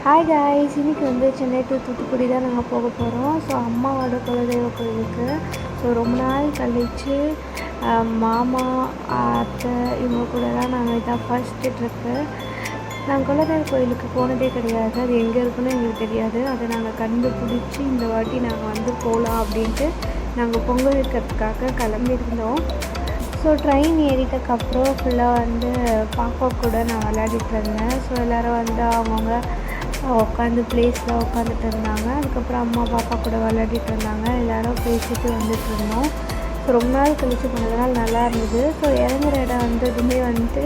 Hi guys, இன்றைக்கி வந்து Chennai to Thoothukudi தான் நாங்கள் போக போகிறோம். ஸோ அம்மாவோட குலதெய்வ கோயிலுக்கு. ஸோ ரொம்ப நாள் கழித்து மாமா அத்தை இவங்க கூடலாம் நாங்கள் இதான் ஃபர்ஸ்ட்டு ட்ரிப்பு. நாங்கள் குலதெய்வ கோயிலுக்கு போனதே கிடையாது. அது எங்கே இருக்குன்னு எங்களுக்கு தெரியாது. அதை நாங்கள் கண்டுபிடிச்சி இந்த வாட்டி நாங்கள் வந்து போகலாம் அப்படின்ட்டு நாங்கள் பொங்கல் வைக்கிறதுக்காக கிளம்பியிருந்தோம். ஸோ ட்ரெயின் ஏறிட்டதுக்கப்புறம் ஃபுல்லாக வந்து பாப்பா கூட நான் விளையாடிட்டு இருந்தேன். ஸோ எல்லோரும் வந்து அவங்கவுங்க உட்காந்து ப்ளேஸில் உட்காந்துட்டு இருந்தாங்க. அதுக்கப்புறம் அம்மா பாப்பா கூட விளையாடிட்டு இருந்தாங்க. எல்லோரும் பேசிட்டு வந்துட்டு இருந்தோம். ஸோ ரொம்ப நாள் கழித்து போனதுனால நல்லா இருந்தது. ஸோ இறங்குற இடம் வந்ததுமே வந்துட்டு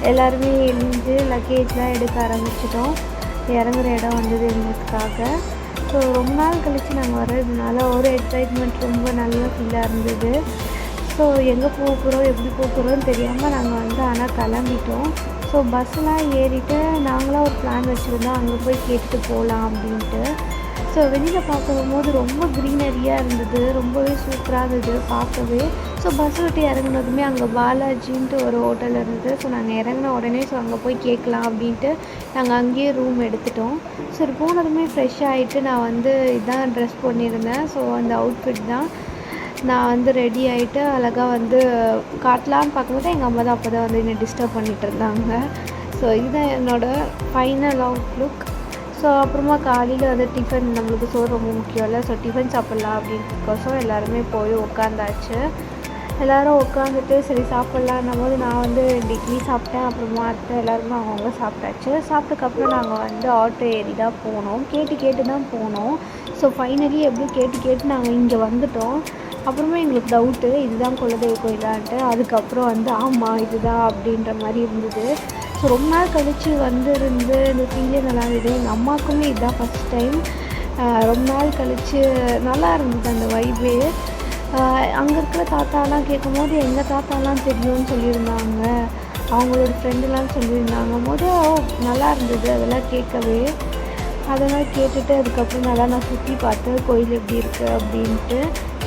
எல்லாருமே எழுந்து லக்கேஜ்லாம் எடுக்க ஆரம்பிச்சிட்டோம். இறங்குற இடம் வந்தது எங்களுக்காக. ஸோ ரொம்ப நாள் கழித்து நாங்கள் வர்றதுனால ஒரு எக்ஸைட்மெண்ட் ரொம்ப நல்லா ஃபீலாக இருந்தது. ஸோ எங்கே போக போகிறோம் எப்படி போக போகிறோன்னு தெரியாமல் நாங்கள் வந்து ஆனால் கிளம்பிட்டோம். ஸோ பஸ்ஸெலாம் ஏறிட்டு நாங்களாம் ஒரு பிளான் வச்சுருந்தோம், அங்கே போய் கேட்டுட்டு போகலாம் அப்படின்ட்டு. ஸோ வெளியில் பார்க்கும்போது ரொம்ப க்ரீனரியாக இருந்தது, ரொம்பவே சூப்பராக இருந்தது பார்க்கவே. ஸோ பஸ் விட்டு இறங்குனதுமே அங்கே பாலாஜின்ட்டு ஒரு ஹோட்டல் இருந்தது. ஸோ நாங்கள் இறங்கின உடனே அங்கே போய் கேட்கலாம் அப்படின்ட்டு நாங்கள் அங்கேயே ரூம் எடுத்துட்டோம். சரி போனதுமே ஃப்ரெஷ் ஆகிட்டு நான் வந்து இதான் ட்ரெஸ் பண்ணியிருந்தேன். ஸோ அந்த அவுட்ஃபிட் தான் நான் வந்து ரெடி ஆகிட்டு அழகாக வந்து காட்டலான்னு பார்க்கும்போது எங்கள் அம்மா தான் அப்போ தான் வந்து என்னை டிஸ்டர்ப் பண்ணிகிட்டு இருந்தாங்க. ஸோ இதுதான் என்னோடய ஃபைனல் அவுட்லுக். ஸோ அப்புறமா காலையில் வந்து டிஃபன், நம்மளுக்கு சோறு ரொம்ப முக்கியம் இல்லை. ஸோ டிஃபன் சாப்பிட்லாம் அப்படின்றதுக்கோசம் எல்லாருமே போய் உட்காந்தாச்சு. எல்லோரும் உட்காந்துட்டு சரி சாப்பிட்லான்னும் போது நான் வந்து 2 இட்லி சாப்பிட்டேன். அப்புறமா அத்தை எல்லாருமே அவங்கவுங்க சாப்பிட்டாச்சு. சாப்பிட்டதுக்கப்புறம் நாங்கள் வந்து ஆட்டோ ஏறி தான் போனோம். கேட்டு தான் போனோம். ஸோ ஃபைனலி எப்படியும் கேட்டு நாங்கள் இங்கே வந்துட்டோம். அப்புறமா எங்களுக்கு டவுட்டு இதுதான் குலதெய்வ கோயிலான்ட்டு. அதுக்கப்புறம் வந்து ஆமாம் இதுதான் அப்படின்ற மாதிரி இருந்தது. ஸோ ரொம்ப நாள் கழித்து வந்துருந்து இந்த ஃபீலே நல்லா இருந்தது. எங்கள் அம்மாவுக்குமே இதுதான் ஃபஸ்ட் டைம். ரொம்ப நாள் கழித்து நல்லா இருந்தது அந்த வைபே. அங்கே இருக்கிற தாத்தாலாம் கேட்கும்போது எங்கள் தாத்தாலாம் தெரியும்னு சொல்லியிருந்தாங்க, அவங்களோட ஃப்ரெண்டுலாம் சொல்லியிருந்தாங்க போது நல்லா இருந்தது அதெல்லாம் கேட்கவே. அதெல்லாம் கேட்டுட்டு அதுக்கப்புறம் நல்லா நான் சுற்றி பார்த்தேன் கோயில் எப்படி இருக்குது அப்படின்ட்டு.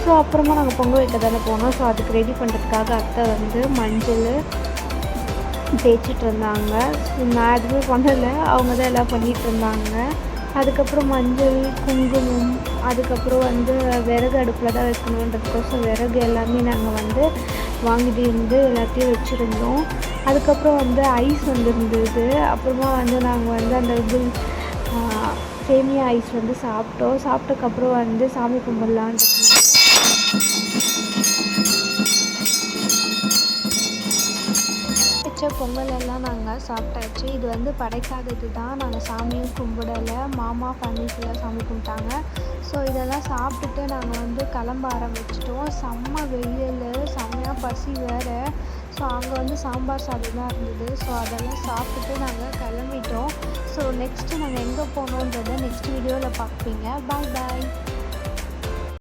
ஸோ அப்புறமா நாங்கள் பொங்கல் வைக்க தானே போனோம். ஸோ அதுக்கு ரெடி பண்ணுறதுக்காக அத்தை வந்து மஞ்சள் தேய்ச்சிட்டு இருந்தாங்க. நான் எதுவுமே பண்ணலை, அவங்க தான் எல்லாம் பண்ணிகிட்டு இருந்தாங்க. அதுக்கப்புறம் மஞ்சள், குங்குமம், அதுக்கப்புறம் வந்து விறகு அடுப்பில் தான் வைக்கணுன்றதுக்கோசம் விறகு எல்லாமே நாங்கள் வந்து வாங்கிட்டு இருந்து எல்லாத்தையும் வச்சுருந்தோம். அதுக்கப்புறம் வந்து ஐஸ் வந்துருந்தது. அப்புறமா வந்து நாங்கள் வந்து அந்த இது சேமியா ஐஸ் வந்து சாப்பிட்டோம். சாப்பிட்டதுக்கப்புறம் வந்து சாமி கும்பிட்லான்னு வச்ச பொங்கல் எல்லாம் நாங்கள் சாப்பிட்டாச்சு. இது வந்து படைக்காதது தான், நாங்கள் சாமியும் கும்பிடலை. மாமா ஃபேமிலி ஃபுல்லாக சாமி கும்பிட்டாங்க. ஸோ இதெல்லாம் சாப்பிட்டுட்டு நாங்கள் வந்து கிளம்ப ஆரம்பிச்சிட்டோம். செம்ம வெயில், செம்மையாக பசி வேறு. ஸோ அங்கே வந்து சாம்பார் சாதம் தான் இருந்தது. ஸோ அதெல்லாம் சாப்பிட்டுட்டு நாங்கள் கிளம்பிட்டோம். ஸோ நெக்ஸ்ட்டு நாங்கள் எங்கே போகணுன்றதை நெக்ஸ்ட் வீடியோவில் பார்ப்பீங்க. பாய் பாய்.